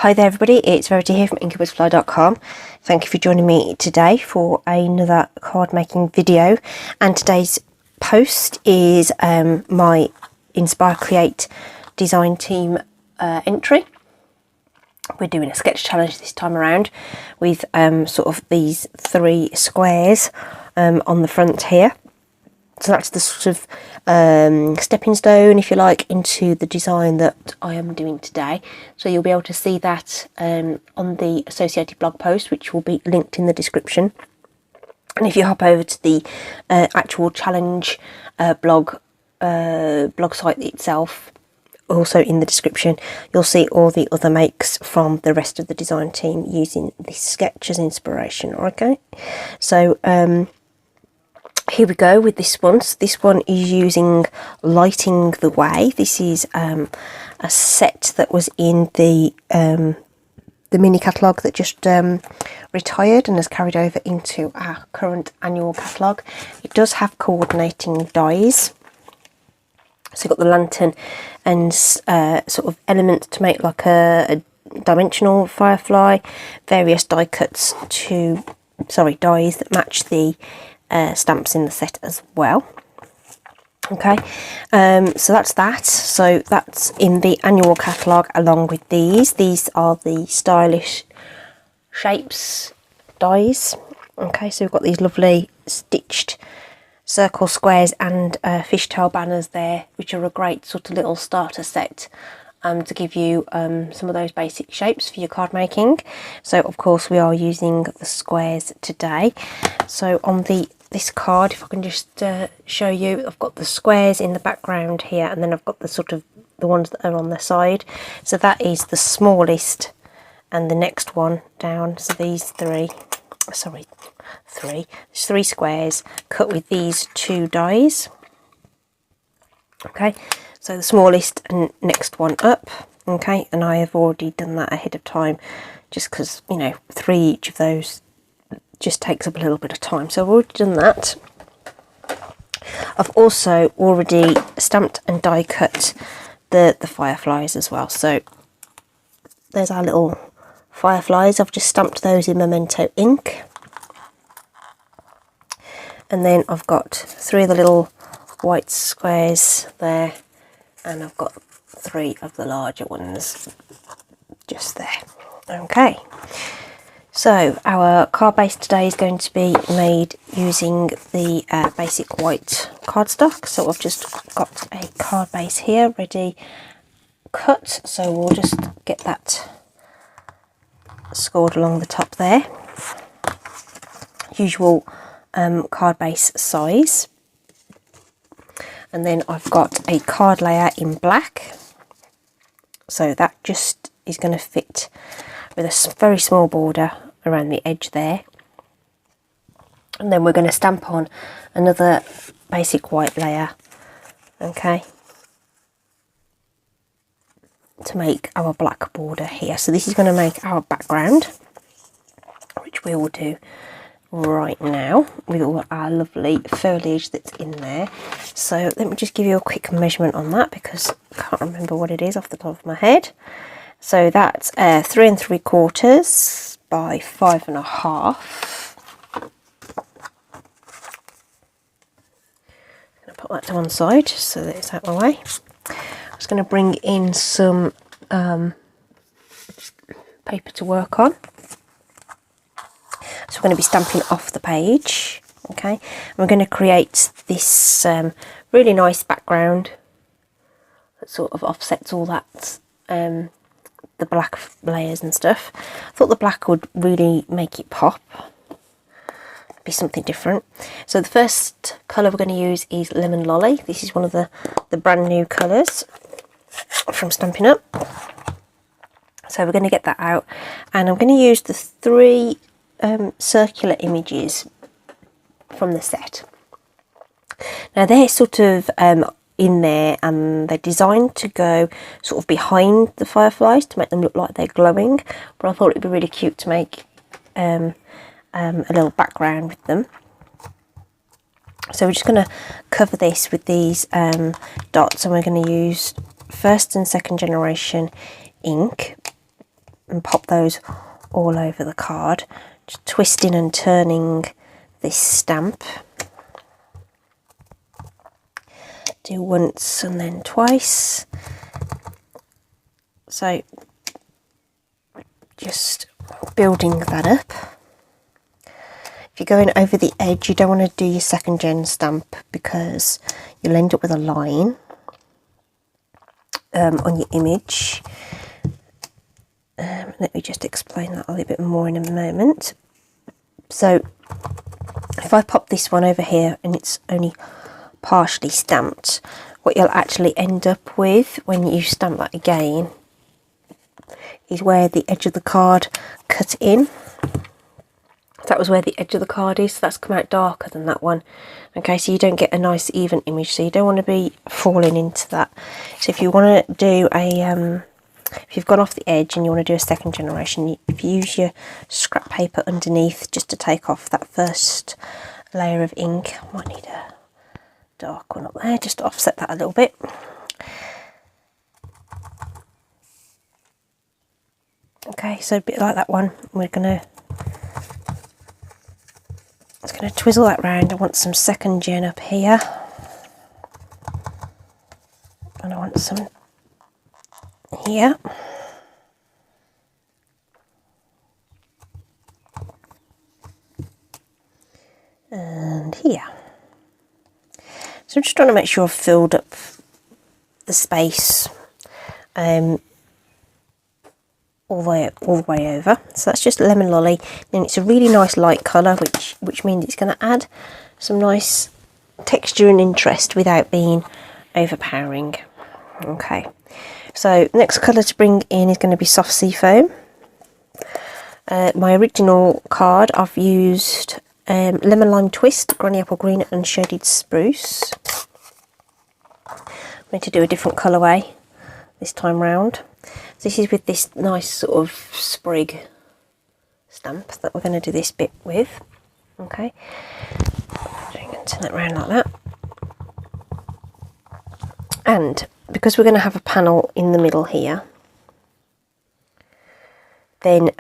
Hi there everybody, it's Verity here from inkybutterfly.com. Thank you for joining me today for another card making video, and today's post is my Inspire Create design team entry. We're doing a sketch challenge this time around with sort of these 3 squares on the front here. So that's the sort of stepping stone, if you like, into the design that I am doing today. So you'll be able to see that on the associated blog post, which will be linked in the description. And if you hop over to the actual challenge blog site itself, also in the description, you'll see all the other makes from the rest of the design team using this sketch as inspiration. Okay, so here we go with this one. So this one is using Lighting the Way. This is a set that was in the mini catalogue that just retired and has carried over into our current annual catalogue. It does have coordinating dies. So you've got the lantern and sort of elements to make like a dimensional firefly, various die cuts dies that match the stamps in the set as well. Okay, so that's that. So that's in the annual catalogue along with these. These are the stylish shapes dies. Okay, so we've got these lovely stitched circle squares and fishtail banners there, which are a great sort of little starter set to give you some of those basic shapes for your card making. So of course we are using the squares today. So on this card, if I can just show you, I've got the squares in the background here, and then I've got the sort of the ones that are on the side. So that is the smallest and the next one down. So these there's 3 squares cut with these 2 dies. Okay, so the smallest and next one up. Okay, and I have already done that ahead of time just because, you know, 3 each of those just takes up a little bit of time. So I've already done that. I've also already stamped and die cut the fireflies as well. So there's our little fireflies. I've just stamped those in Memento ink. And then I've got 3 of the little white squares there, and I've got 3 of the larger ones just there. Okay, so our card base today is going to be made using the basic white cardstock. So I've just got a card base here ready cut, so we'll just get that scored along the top there. Usual card base size. And then I've got a card layer in black, so that just is going to fit with a very small border around the edge there. And then we're going to stamp on another basic white layer, okay, to make our black border here. So this is going to make our background, which we will do right now with all our lovely foliage that's in there. So let me just give you a quick measurement on that, because I can't remember what it is off the top of my head. So that's 3 3/4 by 5.5. I'm going to put that to one side just so that it's out of my way. I'm just going to bring in some paper to work on. So we're going to be stamping off the page, okay? And we're going to create this really nice background that sort of offsets all that, the black layers and stuff. I thought the black would really make it pop, be something different. So the first colour we're going to use is Lemon Lolly. This is one of the brand new colours from Stampin' Up. So we're going to get that out, and I'm going to use the 3 circular images from the set. Now they're sort of in there, and they're designed to go sort of behind the fireflies to make them look like they're glowing, but I thought it'd be really cute to make a little background with them. So we're just going to cover this with these dots, and we're going to use 1st and 2nd generation ink. and pop those all over the card. Just twisting and turning this stamp. Do once and then twice. So just building that up. If you're going over the edge, you don't want to do your second gen stamp because you'll end up with a line on your image. Let me just explain that a little bit more in a moment. So if I pop this one over here and it's only partially stamped, what you'll actually end up with when you stamp that again is where the edge of the card cut in. That was where the edge of the card is, so that's come out darker than that one. Okay, so you don't get a nice even image, so you don't want to be falling into that. So if you want to do a if you've gone off the edge and you want to do a second generation, if you use your scrap paper underneath just to take off that first layer of ink, I might need a dark one up there just to offset that a little bit. Okay, so a bit like that one, we're gonna twizzle that round. I want some second gen up here, and I want some here. And here. So I'm just trying to make sure I've filled up the space all the way over. So that's just lemon lolly, and it's a really nice light colour, which means it's going to add some nice texture and interest without being overpowering. Okay, so next colour to bring in is going to be soft sea foam. My original card, I've used lemon lime twist, granny apple green and shaded spruce. I'm going to do a different colourway this time round. This is with this nice sort of sprig stamp that we're going to do this bit with. Okay, so you can turn it around like that. And because we're going to have a panel in the middle here, then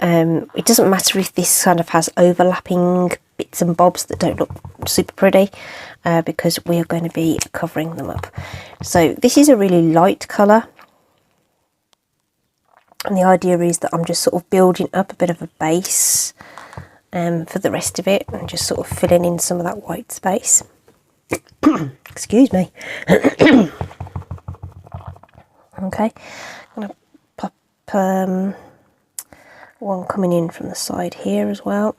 it doesn't matter if this kind of has overlapping bits and bobs that don't look super pretty, because we are going to be covering them up. So this is a really light colour. And the idea is that I'm just sort of building up a bit of a base for the rest of it, and just sort of filling in some of that white space. Excuse me. Okay, I'm going to pop one coming in from the side here as well.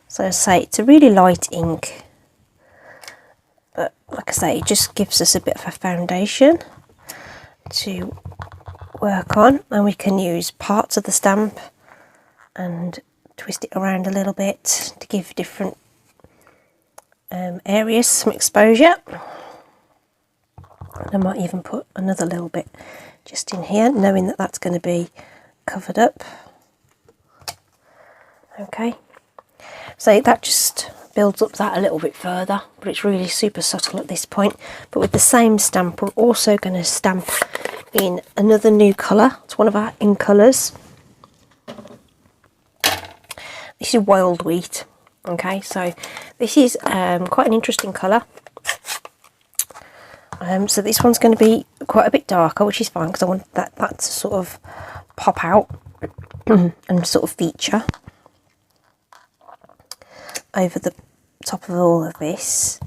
So I say it's a really light ink, but like I say, it just gives us a bit of a foundation to work on, and we can use parts of the stamp and twist it around a little bit to give different areas some exposure. And I might even put another little bit just in here, knowing that that's going to be covered up. Okay, so that just builds up that a little bit further, but it's really super subtle at this point. But with the same stamp, we're also going to stamp in another new colour. It's one of our in colours. This is wild wheat. Okay, so this is quite an interesting colour. So this one's going to be quite a bit darker, which is fine because I want that to sort of pop out and sort of feature over the top of all of this.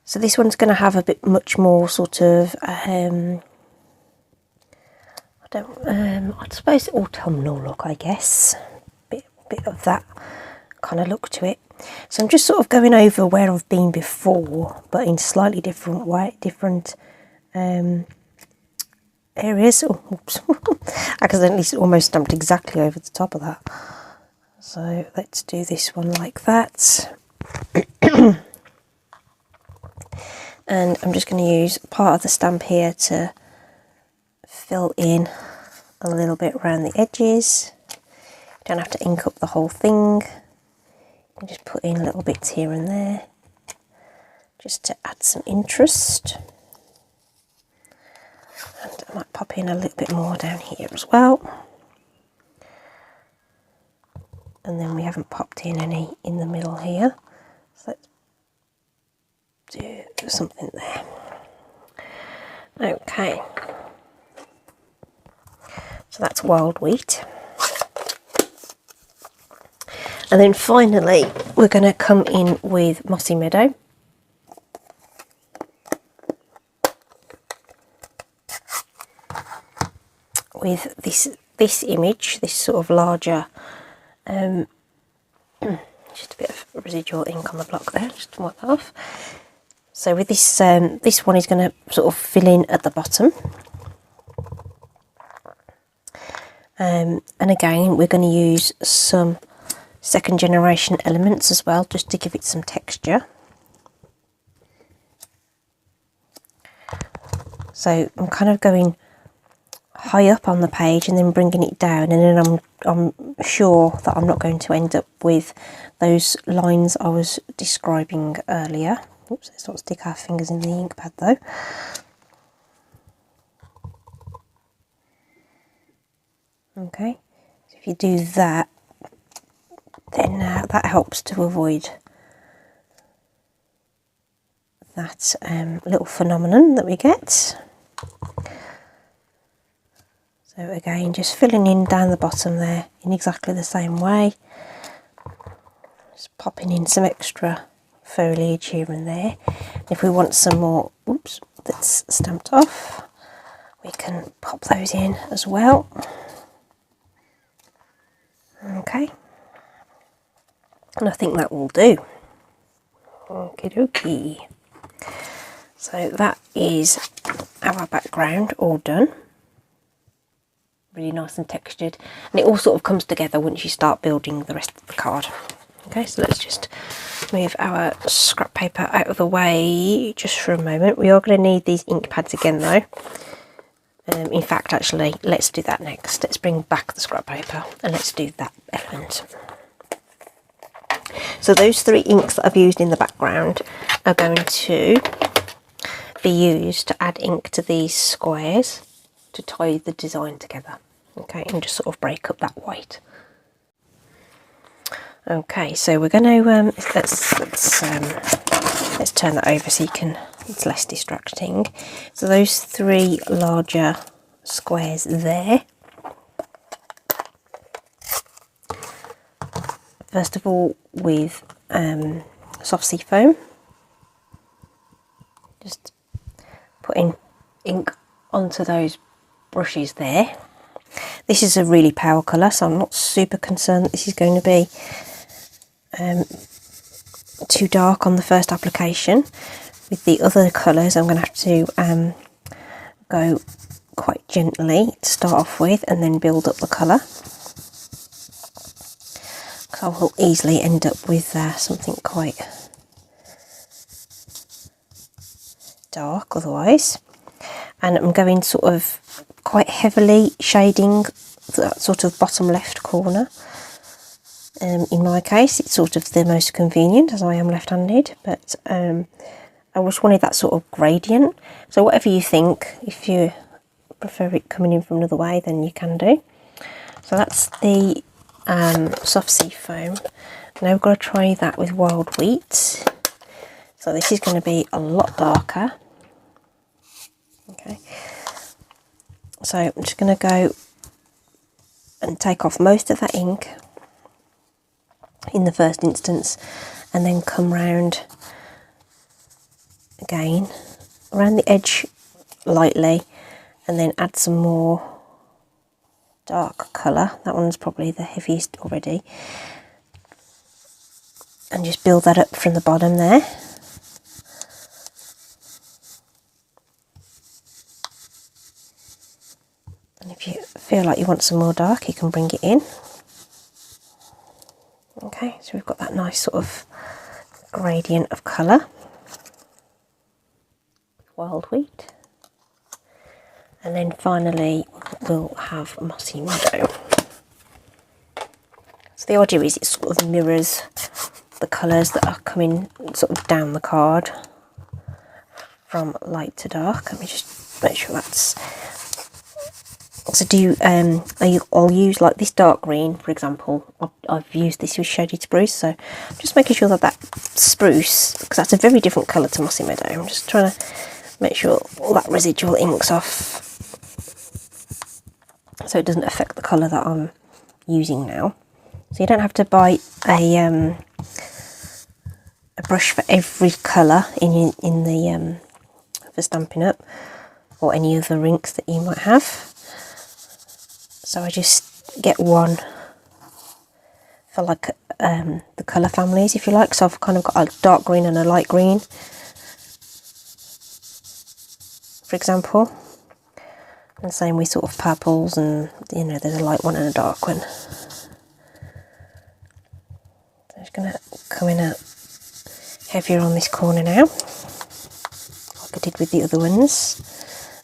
So this one's going to have a bit much more sort of I suppose autumnal look, I guess. Bit of that kind of look to it. So I'm just sort of going over where I've been before, but in slightly different areas. Oh, oops. I accidentally almost stamped exactly over the top of that. So let's do this one like that. And I'm just going to use part of the stamp here to fill in a little bit around the edges. You don't have to ink up the whole thing. You can just put in little bits here and there just to add some interest. And Might pop in a little bit more down here as well. And then we haven't popped in any in the middle here. So let's do something there. Okay. So that's wild wheat. And then finally, we're going to come in with mossy meadow. With this image, this sort of larger, just a bit of residual ink on the block there, just to wipe that off. So with this, this one is going to sort of fill in at the bottom. And again, we're going to use some second generation elements as well, just to give it some texture. So I'm kind of going high up on the page and then bringing it down, and then I'm sure that I'm not going to end up with those lines I was describing earlier. Oops, let's not stick our fingers in the ink pad though. Okay, so if you do that, then that helps to avoid that little phenomenon that we get. So again, just filling in down the bottom there in exactly the same way. Just popping in some extra foliage here and there. If we want some more, oops, that's stamped off, we can pop those in as well. Okay. And I think that will do. Okie dokie. So that is our background all done. Really nice and textured, and it all sort of comes together once you start building the rest of the card. Okay, so let's just move our scrap paper out of the way just for a moment. We are going to need these ink pads again though. In fact, actually, let's do that next. Let's bring back the scrap paper and let's do that element. So those three inks that I've used in the background are going to be used to add ink to these squares to tie the design together. Okay, and just sort of break up that white. Okay, so we're going to let's turn that over so you can, it's less distracting. So those three larger squares there. First of all, with soft sea foam, just putting ink onto those brushes there. This is a really pale colour, so I'm not super concerned that this is going to be too dark on the first application. With the other colours, I'm going to have to go quite gently to start off with and then build up the colour. I will easily end up with something quite dark otherwise. And I'm going sort of quite heavily shading that sort of bottom left corner. In my case, it's sort of the most convenient as I am left-handed, but I just wanted that sort of gradient. So whatever you think, if you prefer it coming in from another way, then you can do. So that's the soft sea foam. Now we've got to try that with wild wheat. So this is going to be a lot darker. Okay, so I'm just going to go and take off most of that ink in the first instance, and then come round again around the edge lightly, and then add some more dark colour. That one's probably the heaviest already, and just build that up from the bottom there. And if you feel like you want some more dark, you can bring it in. Okay, so we've got that nice sort of gradient of colour. Wild wheat. And then finally we'll have mossy meadow. So the idea is it sort of mirrors the colours that are coming sort of down the card from light to dark. Let me just make sure that's So I'll use like this dark green, for example. I've used this with shaded spruce, so I'm just making sure that spruce, because that's a very different colour to mossy meadow. I'm just trying to make sure all that residual ink's off, so it doesn't affect the colour that I'm using now. So you don't have to buy a brush for every colour in the for Stampin' Up, or any other inks that you might have. So I just get one for like the colour families, if you like. So I've kind of got a dark green and a light green, for example. And same with sort of purples, and you know, there's a light one and a dark one. So I'm just going to come in a heavier on this corner now, like I did with the other ones.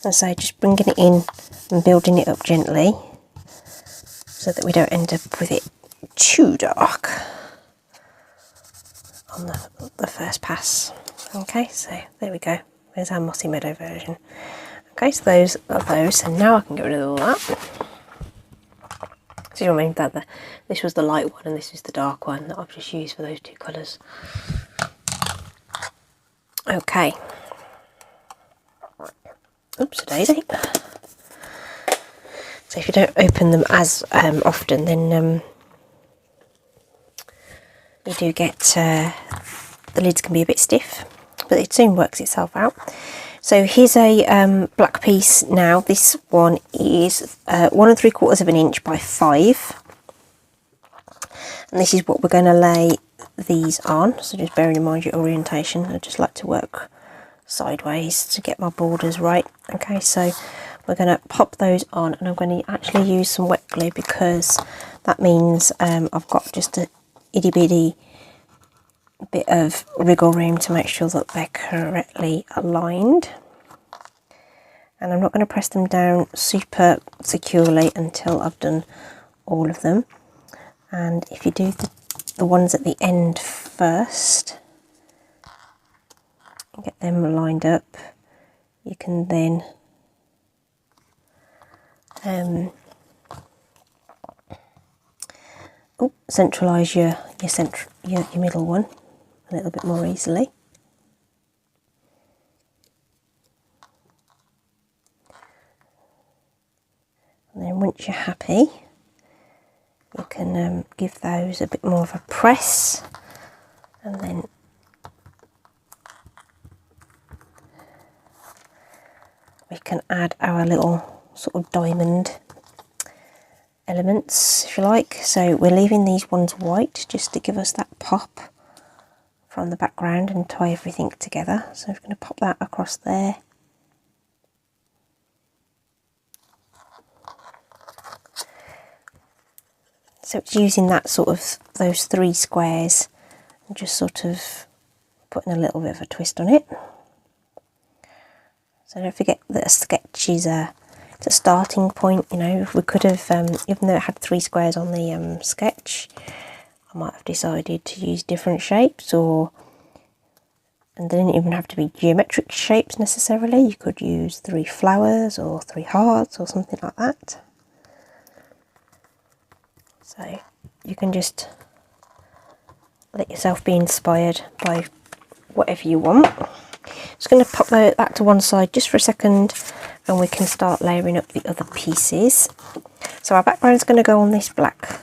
And so just bringing it in and building it up gently, so that we don't end up with it too dark on the first pass. Okay, so there we go. There's our Mossy Meadow version. Okay, so those are those, and now I can get rid of all that. So you remember that this was the light one and this is the dark one that I've just used for those two colours. Okay. Oops, a daisy. So if you don't open them as often, then you do get the lids can be a bit stiff, but it soon works itself out. So here's a black piece now. This one is 1 3/4 of an inch by 5, and this is what we're going to lay these on. So just bearing in mind your orientation, I just like to work sideways to get my borders right. Okay, so we're going to pop those on, and I'm going to actually use some wet glue, because that means I've got just a itty bitty bit of wriggle room to make sure that they're correctly aligned. And I'm not going to press them down super securely until I've done all of them. And if you do the ones at the end first, get them lined up, you can then centralise your middle one a little bit more easily. And then once you're happy, you can give those a bit more of a press, and then we can add our little sort of diamond elements, if you like. So we're leaving these ones white just to give us that pop from the background and tie everything together. So I'm going to pop that across there. So it's using that sort of those 3 squares and just sort of putting a little bit of a twist on it. So don't forget that a sketch is it's a starting point. You know, if we could have, even though it had 3 squares on the sketch, I might have decided to use different shapes, and they didn't even have to be geometric shapes necessarily. You could use 3 flowers or 3 hearts or something like that. So you can just let yourself be inspired by whatever you want. Just going to pop that to one side just for a second, and we can start layering up the other pieces. So our background is going to go on this black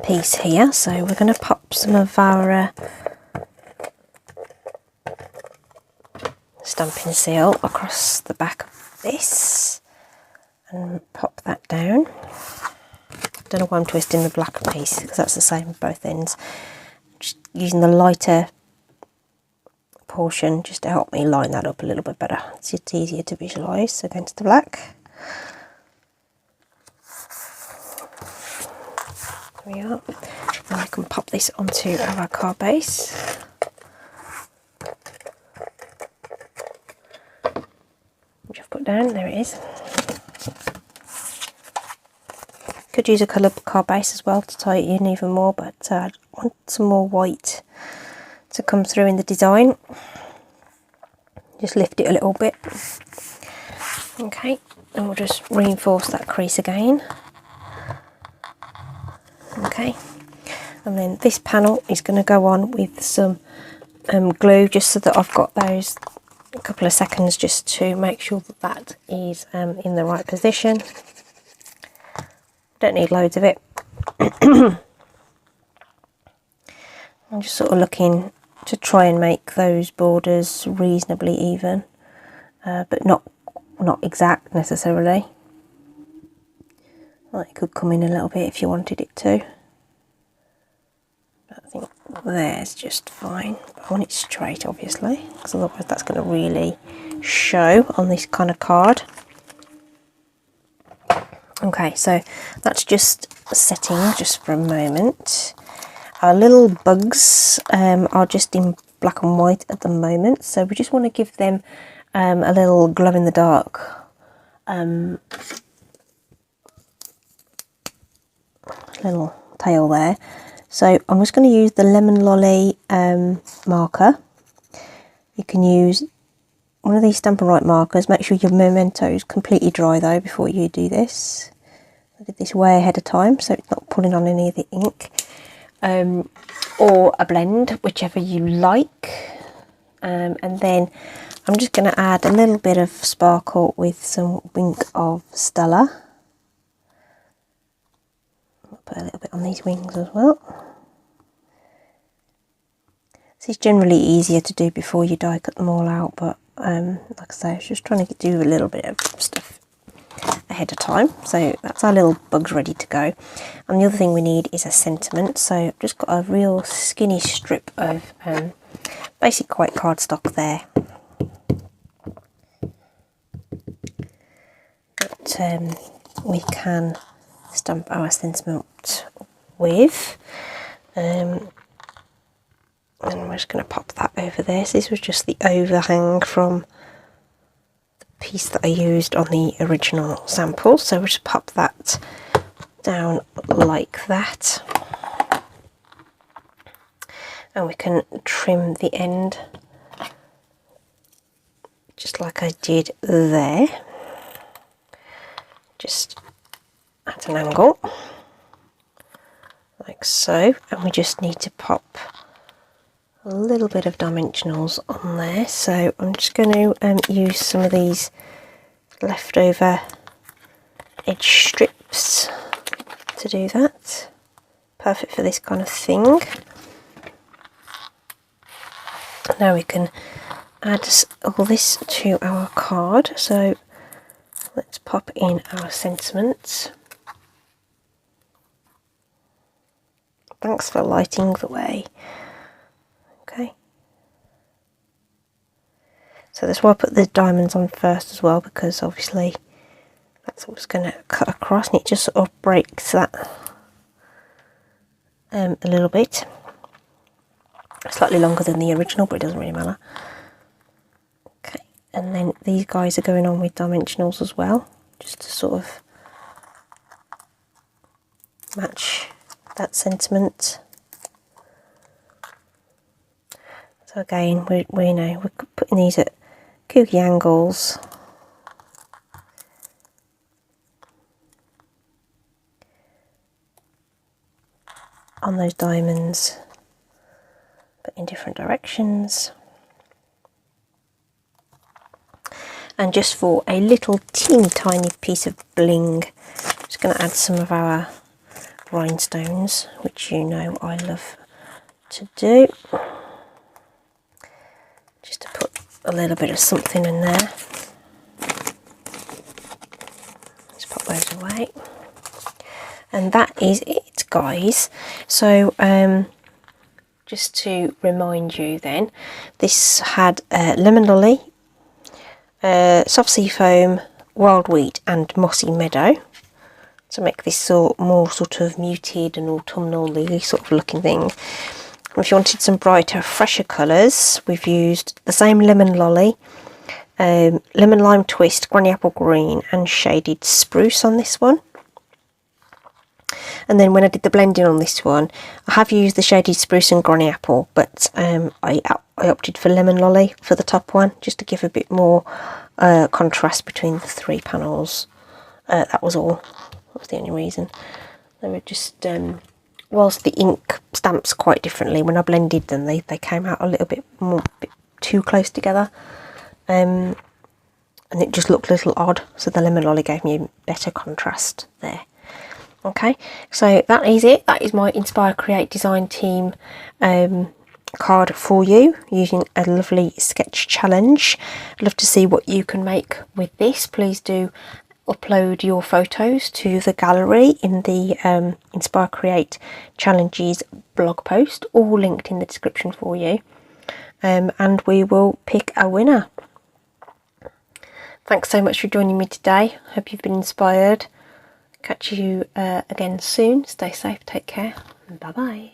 piece here. So we're going to pop some of our stamping seal across the back of this and pop that down. Don't know why I'm twisting the black piece, because that's the same at both ends. Just using the lighter portion just to help me line that up a little bit better. It's just easier to visualise against the black. There we are. And I can pop this onto our card base. Which I've put down, there it is. Could use a colour card base as well to tie it in even more, but I want some more white to come through in the design. Just lift it a little bit. Okay, and we'll just reinforce that crease again. Okay, and then this panel is going to go on with some glue, just so that I've got those a couple of seconds just to make sure that that is in the right position. Don't need loads of it. I'm just sort of looking to try and make those borders reasonably even, but not exact necessarily. Well, it could come in a little bit if you wanted it to. But I think there's just fine. I want it straight, obviously, because otherwise that's going to really show on this kind of card. Okay, so that's just setting just for a moment. Our little bugs are just in black and white at the moment, so we just want to give them a little glow in the dark little tail there. So I'm just going to use the Lemon Lolly marker. You can use one of these Stampin' Up markers. Make sure your memento is completely dry though before you do this. I did this way ahead of time so it's not pulling on any of the ink. Or a blend, whichever you like. And then I'm just going to add a little bit of sparkle with some Wink of Stella. I'll put a little bit on these wings as well. This is generally easier to do before you die cut them all out, but like I say, I was just trying to do a little bit of stuff ahead of time. So that's our little bugs ready to go. And the other thing we need is a sentiment. So I've just got a real skinny strip of basic white cardstock there. That we can stamp our sentiment with. And we're just going to pop that over there. So this was just the overhang from the piece that I used on the original sample. So we'll just pop that down like that. And we can trim the end just like I did there. Just at an angle, like so. And we just need to pop a little bit of dimensionals on there. So I'm just going to use some of these leftover edge strips to do that. Perfect for this kind of thing. Now we can add all this to our card. So let's pop in our sentiments. Thanks for lighting the way. Okay. So that's why I put the diamonds on first as well, because obviously that's what's going to cut across, and it just sort of breaks that a little bit. Slightly longer than the original, but it doesn't really matter. Okay, and then these guys are going on with dimensionals as well, just to sort of match that sentiment. So again, we're putting these at kooky angles. On those diamonds, but in different directions. And just for a little teeny tiny piece of bling, I'm just going to add some of our rhinestones, which you know I love to do. Just to put a little bit of something in there. Let's pop those away. And that is it, guys. So just to remind you then, this had lemon lolly, soft sea foam, wild wheat and mossy meadow to make this more sort of muted and autumnal sort of looking thing. If you wanted some brighter, fresher colours, we've used the same lemon lolly, lemon lime twist, granny apple green and shaded spruce on this one. And then when I did the blending on this one, I have used the shaded spruce and granny apple, but I opted for lemon lolly for the top one, just to give a bit more contrast between the 3 panels. That was all. That was the only reason. They were just, whilst the ink stamps quite differently, when I blended them they came out a little bit too close together, and it just looked a little odd, so the lemon lolly gave me a better contrast there. Okay, so that is it. That is my Inspire Create Design Team card for you, using a lovely sketch challenge. I'd love to see what you can make with this. Please do upload your photos to the gallery in the Inspire Create Challenges blog post, all linked in the description for you, and we will pick a winner. Thanks so much for joining me today. Hope you've been inspired. Catch you again soon. Stay safe, take care, and bye bye.